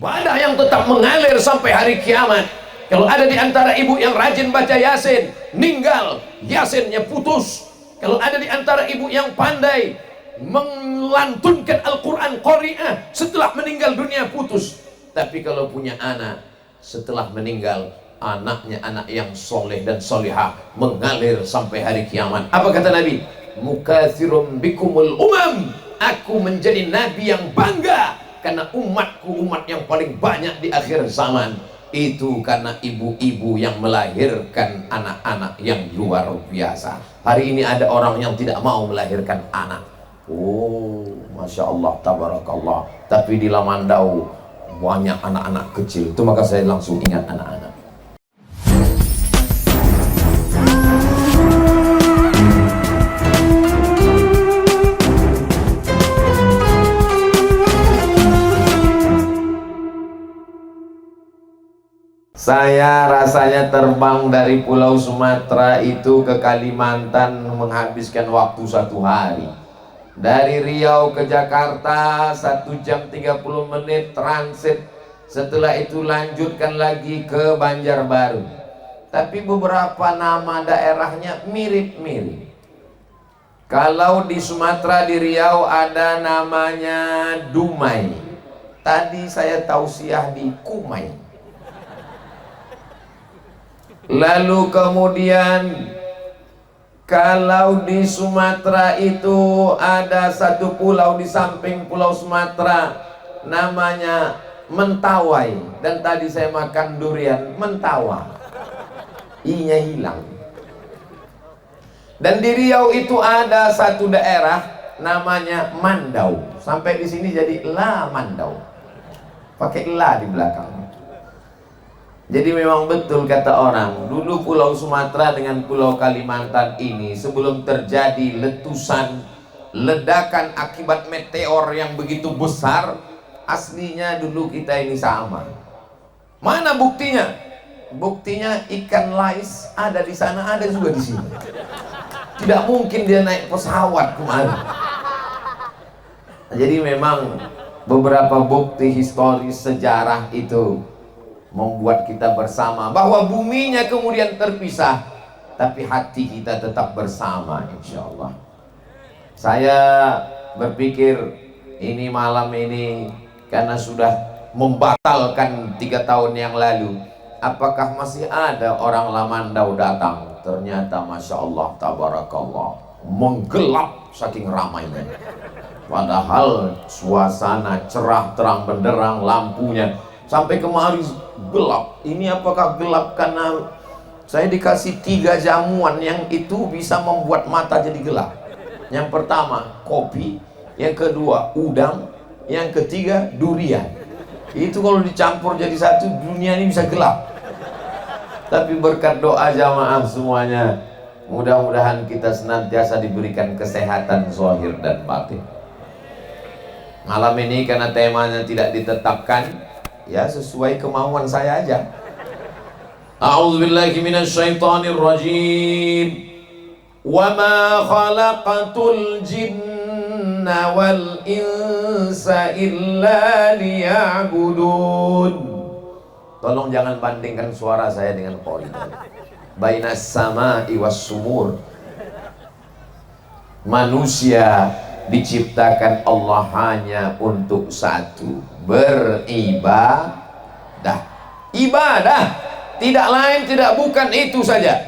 ibadah yang tetap mengalir sampai hari kiamat. Kalau ada di antara ibu yang rajin baca Yasin, meninggal, Yasinnya putus. Kalau ada di antara ibu yang pandai melantunkan Al-Quran Qari'ah, setelah meninggal dunia putus. Tapi kalau punya anak, setelah meninggal, anaknya anak yang soleh dan solihah, mengalir sampai hari kiamat. Apa kata Nabi? Mukatsirum bikumul umam. Aku menjadi nabi yang bangga karena umatku umat yang paling banyak di akhir zaman. Itu karena ibu-ibu yang melahirkan anak-anak yang luar biasa. Hari ini ada orang yang tidak mau melahirkan anak. Oh, Masya Allah, Tabarakallah. Tapi di Lamandau banyak anak-anak kecil. Itu maka saya langsung ingat anak-anak. Saya rasanya terbang dari Pulau Sumatera itu ke Kalimantan menghabiskan waktu 1 hari. Dari Riau ke Jakarta 1 jam 30 menit transit. Setelah itu lanjutkan lagi ke Banjarbaru. Tapi beberapa nama daerahnya mirip-mirip. Kalau di Sumatera, di Riau ada namanya Dumai. Tadi saya tausiah di Kumai. Lalu kemudian kalau di Sumatera itu ada satu pulau di samping Pulau Sumatera namanya Mentawai. Dan tadi saya makan durian Mentawa, i-nya hilang. Dan di Riau itu ada satu daerah namanya Mandau. Sampai di sini jadi La Mandau, pakai la di belakang. Jadi memang betul kata orang, dulu Pulau Sumatera dengan Pulau Kalimantan ini sebelum terjadi letusan, ledakan akibat meteor yang begitu besar, aslinya dulu kita ini sama. Mana buktinya? Buktinya ikan lais ada di sana, ada juga di sini. Tidak mungkin dia naik pesawat kemari. Jadi memang beberapa bukti historis sejarah itu membuat kita bersama, bahwa buminya kemudian terpisah tapi hati kita tetap bersama, insya Allah. Saya berpikir ini malam ini karena sudah membatalkan 3 tahun yang lalu, apakah masih ada orang Lamandau datang? Ternyata Masya Allah, Tabarakallah, menggelap saking ramainya. Padahal suasana cerah terang benderang, lampunya sampai kemari gelap. Ini apakah gelap karena saya dikasih 3 jamuan yang itu bisa membuat mata jadi gelap? Yang pertama kopi, yang kedua udang, yang ketiga durian. Itu kalau dicampur jadi satu, dunia ini bisa gelap. Tapi berkat doa jamaah semuanya, mudah-mudahan kita senantiasa diberikan kesehatan zahir dan batin. Malam ini karena temanya tidak ditetapkan, ya sesuai kemauan saya aja. A'udzubillahi minasyaitonir rajim. Wa ma khalaqatul jinna wal insa illa liya'budun. Tolong jangan bandingkan suara saya dengan qori. Bainas sama'i was sumur. Manusia diciptakan Allah hanya untuk satu, beribadah. Ibadah, tidak lain, tidak bukan itu saja.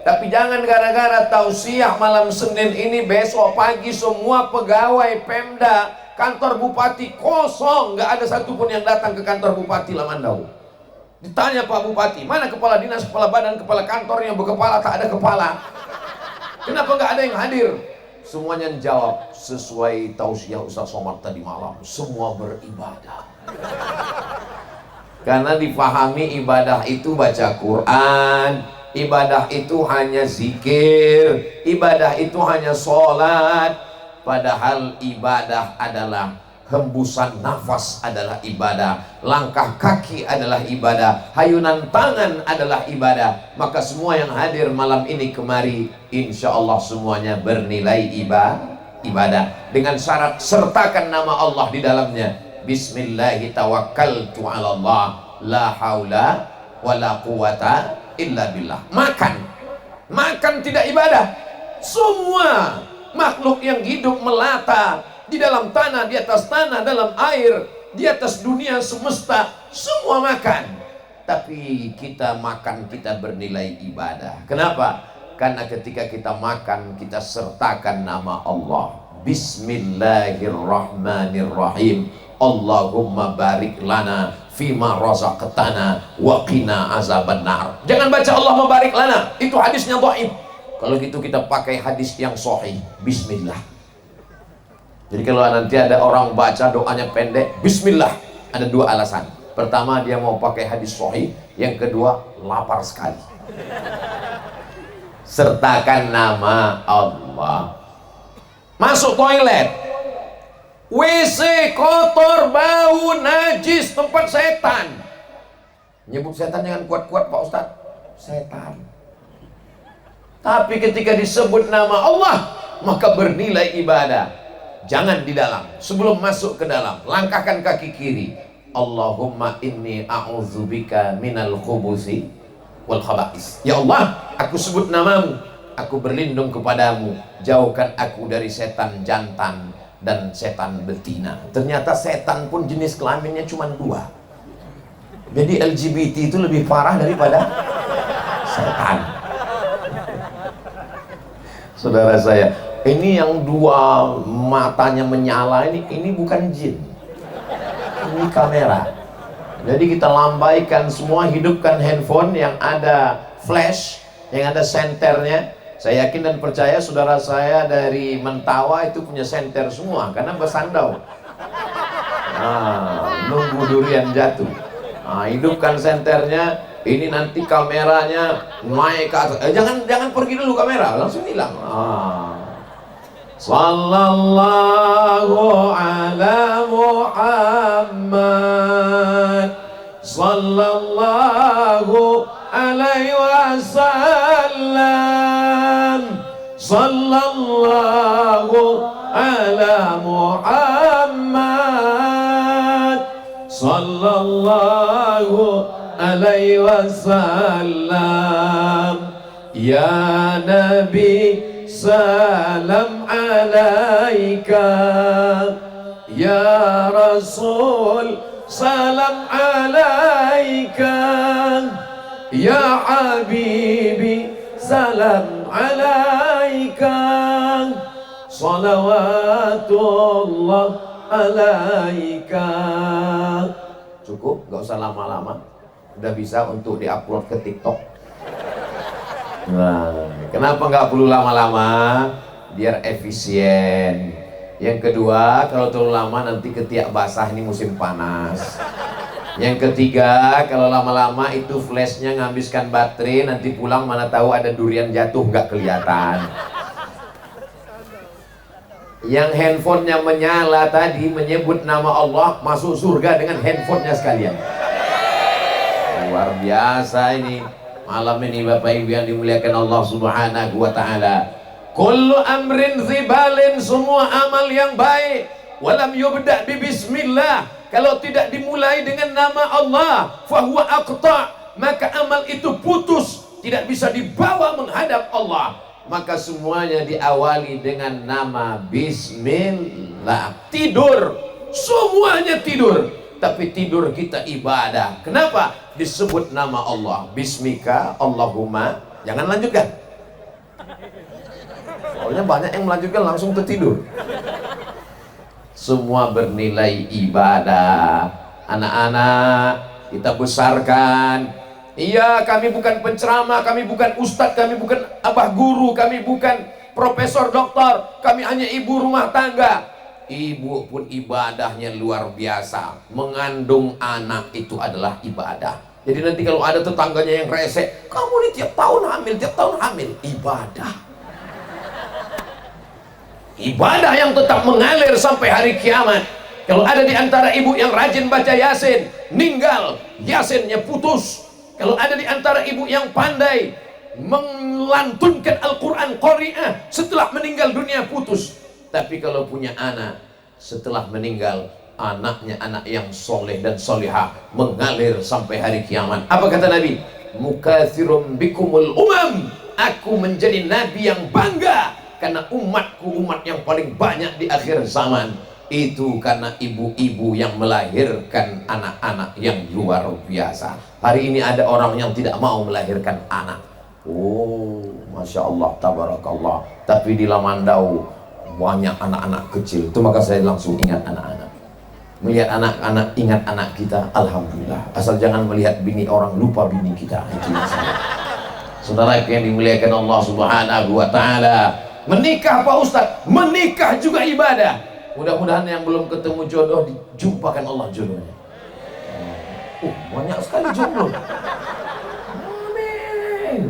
Tapi jangan gara-gara tausiah malam Senin ini, besok pagi semua pegawai Pemda, kantor bupati kosong, nggak ada satupun yang datang ke kantor bupati Lamandau. Ditanya Pak Bupati, mana kepala dinas, kepala badan, kepala kantor yang berkepala, tak ada kepala. Kenapa nggak ada yang hadir? Semuanya jawab sesuai tausiah Ustaz Somad tadi malam, semua beribadah. Karena difahami ibadah itu baca Quran, ibadah itu hanya zikir, ibadah itu hanya sholat. Padahal ibadah adalah hembusan nafas adalah ibadah, langkah kaki adalah ibadah, hayunan tangan adalah ibadah. Maka semua yang hadir malam ini kemari, insya Allah semuanya bernilai ibadah. Dengan syarat sertakan nama Allah di dalamnya. Bismillahi tawakkaltu 'ala Allah, la haula wala quwata illa billah. Makan tidak ibadah. Semua makhluk yang hidup melata di dalam tanah, di atas tanah, dalam air, di atas dunia semesta, semua makan. Tapi kita makan, kita bernilai ibadah. Kenapa? Karena ketika kita makan, kita sertakan nama Allah. Bismillahirrahmanirrahim. Allahumma barik lana fima razaqtana wa qina azabannar. Jangan baca Allahumma barik lana, itu hadisnya dhaif. Kalau gitu kita pakai hadis yang sahih, bismillah. Jadi kalau nanti ada orang baca doanya pendek, bismillah, ada dua alasan. Pertama, dia mau pakai hadis sahih. Yang kedua, lapar sekali. Sertakan nama Allah. Masuk toilet, WC kotor, bau, najis, tempat setan. Nyebut setan jangan kuat-kuat Pak Ustadz. Setan. Tapi ketika disebut nama Allah, maka bernilai ibadah. Jangan di dalam. Sebelum masuk ke dalam, langkahkan kaki kiri. Allahumma inni a'udzubika minal khubusi wal khaba'is. Ya Allah, aku sebut namamu, aku berlindung kepadamu, jauhkan aku dari setan jantan dan setan betina. Ternyata setan pun jenis kelaminnya cuma dua. Jadi LGBT itu lebih parah daripada setan. Saudara saya, ini yang dua matanya menyala ini bukan jin, ini kamera. Jadi kita lambaikan semua, hidupkan handphone yang ada flash, yang ada senternya. Saya yakin dan percaya saudara saya dari Mentawa itu punya senter semua, karena bersandau. Nunggu durian jatuh. Hidupkan senternya. Ini nanti kameranya naik ke atas. Jangan pergi dulu kamera, langsung hilang. Sallallahu ala Muhammad, sallallahu alaihi wasallam, sallallahu ala Muhammad, sallallahu alaihi wasallam. Ya Nabi, salam alaika. Ya Rasul, salam alaika. Ya Habibi, salam alaika. Salawatullah alaika. Cukup, gak usah lama-lama. Udah bisa untuk diupload ke TikTok. Nah, kenapa nggak perlu lama-lama? Biar efisien. Yang kedua, kalau terlalu lama nanti ketiak basah, ini musim panas. Yang ketiga, kalau lama-lama itu flashnya nghabiskan baterai, nanti pulang mana tahu ada durian jatuh nggak kelihatan. Yang handphonenya menyala tadi menyebut nama Allah, masuk surga dengan handphonenya sekalian. Luar biasa ini malam ini Bapak Ibu yang dimuliakan Allah Subhanahu wa ta'ala. Kullu amrin zibalin, semua amal yang baik, walam yubda' bi bismillah, kalau tidak dimulai dengan nama Allah, fahuwa aqta', maka amal itu putus, tidak bisa dibawa menghadap Allah. Maka semuanya diawali dengan nama bismillah. Tidur, semuanya tidur, tapi tidur kita ibadah. Kenapa? Disebut nama Allah. Bismika Allahumma. Jangan lanjutkan. Soalnya banyak yang melanjutkan langsung tertidur. Semua bernilai ibadah. Anak-anak kita besarkan. Iya, kami bukan penceramah, kami bukan ustadz, kami bukan abah guru, kami bukan profesor doktor, kami hanya ibu rumah tangga. Ibu pun ibadahnya luar biasa. Mengandung anak itu adalah ibadah. Jadi nanti kalau ada tetangganya yang rese, kamu nih tiap tahun hamil, ibadah. Ibadah yang tetap mengalir sampai hari kiamat. Kalau ada di antara ibu yang rajin baca Yasin, meninggal, Yasinnya putus. Kalau ada di antara ibu yang pandai melantunkan Al-Quran Qari'ah, setelah meninggal dunia putus. Tapi kalau punya anak, setelah meninggal anaknya anak yang soleh dan solihah mengalir sampai hari kiamat. Apa kata Nabi? Mukatsirum bikumul umam, aku menjadi nabi yang bangga karena umatku umat yang paling banyak di akhir zaman. Itu karena ibu-ibu yang melahirkan anak-anak yang luar biasa. Hari ini ada orang yang tidak mau melahirkan anak. Oh, Masya Allah, tabarakallah. Tapi di Lamandau banyak anak-anak kecil. Itu maka saya langsung ingat anak-anak. Melihat anak-anak, ingat anak kita. Alhamdulillah. Asal jangan melihat bini orang, lupa bini kita. Itu masalah. Saudara yang dimuliakan Allah Subhanahu wa ta'ala, menikah Pak Ustadz, menikah juga ibadah. Mudah-mudahan yang belum ketemu jodoh dijumpakan Allah jodohnya. Banyak sekali jodoh. Amin.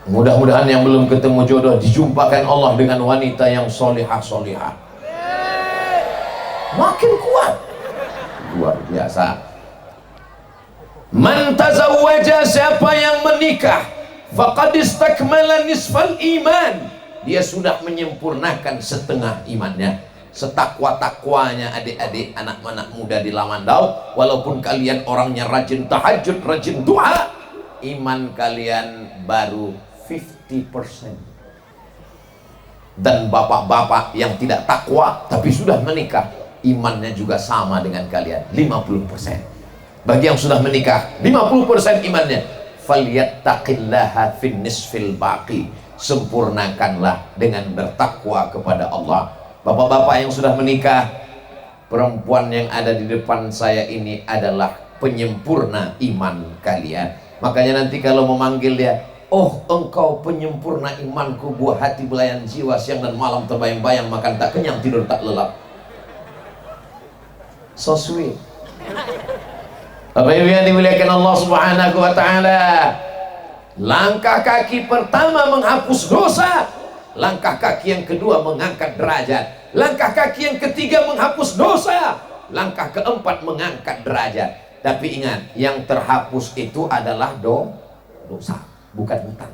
Mudah-mudahan yang belum ketemu jodoh dijumpakan Allah dengan wanita yang solihah-solihah. Makin kuat. Luar biasa. Man tazawwaja, siapa yang menikah, faqad istakmala nisfal iman, dia sudah menyempurnakan setengah imannya. Setakwa-takwanya adik-adik anak-anak muda di Lamandau, walaupun kalian orangnya rajin tahajud, rajin doa, iman kalian baru 50%. Dan bapak-bapak yang tidak takwa tapi sudah menikah, imannya juga sama dengan kalian, 50%. Bagi yang sudah menikah, 50% imannya. Falyattaqillaha fin nisfil baqi, sempurnakanlah dengan bertakwa kepada Allah. Bapak-bapak yang sudah menikah, perempuan yang ada di depan saya ini adalah penyempurna iman kalian. Makanya nanti kalau memanggil dia, oh engkau penyempurna imanku, buah hati belayan jiwa, siang dan malam terbayang-bayang, makan tak kenyang, tidur tak lelap. So sweet. Bapak Ibu yang dimuliakan Allah Subhanahu wa ta'ala, langkah kaki pertama menghapus dosa, langkah kaki yang kedua mengangkat derajat, langkah kaki yang ketiga menghapus dosa, langkah keempat mengangkat derajat. Tapi ingat, yang terhapus itu adalah dosa, bukan hutang.